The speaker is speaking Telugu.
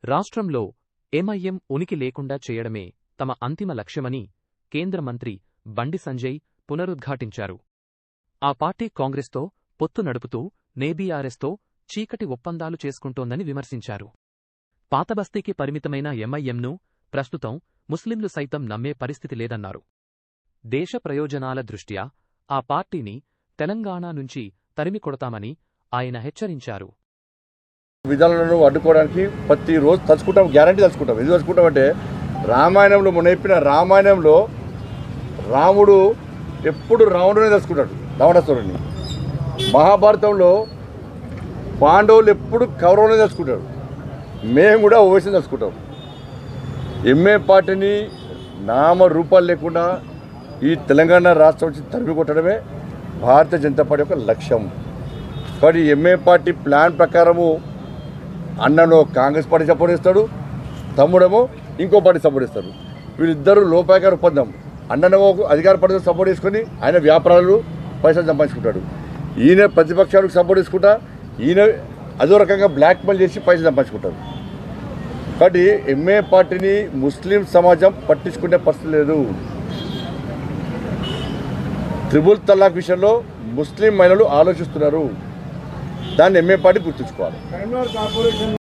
రాష్ట్రంలో ఎంఐఎం ఉనికి లేకుండా చేయడమే తమ అంతిమ లక్ష్యమని కేంద్ర మంత్రి బండి సంజయ్ పునరుద్ఘాటించారు. ఆ పార్టీ కాంగ్రెస్తో పొత్తు నడుపుతూ నేబీఆర్ఎస్తో చీకటి ఒప్పందాలు చేసుకుంటోందని విమర్శించారు. పాతబస్తీకి పరిమితమైన ఎంఐఎంను ప్రస్తుతం ముస్లింలు సైతం నమ్మే పరిస్థితి లేదన్నారు. దేశ ప్రయోజనాల దృష్ట్యా ఆ పార్టీని తెలంగాణ నుంచి తరిమికొడతామని ఆయన హెచ్చరించారు. విధానాలను అడ్డుకోవడానికి ప్రతిరోజు తలుచుకుంటాం, గ్యారంటీ తలుచుకుంటాం. ఎందుకు తలుచుకుంటామంటే రామాయణంలో మొన్న రామాయణంలో రాముడు ఎప్పుడు రావణునే తలుచుకుంటాడు, రావణాసురుడిని. మహాభారతంలో పాండవులు ఎప్పుడు కౌరవునే తలుచుకుంటాడు. మేము కూడా ఓవైసీని తలుచుకుంటాం. ఎంఏ పార్టీని నామ రూపాలు లేకుండా ఈ తెలంగాణ రాష్ట్రం నుంచి తరిమి కొట్టడమే భారతీయ జనతా పార్టీ యొక్క లక్ష్యం. కాబట్టి ఎంఏ పార్టీ ప్లాన్ ప్రకారము అన్నను కాంగ్రెస్ పార్టీ సపోర్ట్ చేస్తాడు, తమ్ముడేమో ఇంకో పార్టీ సపోర్ట్ చేస్తాడు. వీళ్ళిద్దరూ లోపాయకార ఒప్పందం. అన్ననేమో అధికార పార్టీ సపోర్ట్ చేసుకొని ఆయన వ్యాపారాలు పైసలు సంపాదించుకుంటాడు. ఈయన ప్రతిపక్షాలకు సపోర్ట్ చేసుకుంటా ఈయన అదో రకంగా బ్లాక్మెయిల్ చేసి పైసలు సంపాదించుకుంటారు. కాబట్టి ఎంఏ పార్టీని ముస్లిం సమాజం పట్టించుకునే పరిస్థితి లేదు. త్రిబుల్ తలాక్ విషయంలో ముస్లిం మహిళలు ఆలోచిస్తున్నారు. దాన్ని ఎంఏ పార్టీ గుర్తుంచుకోవాలి.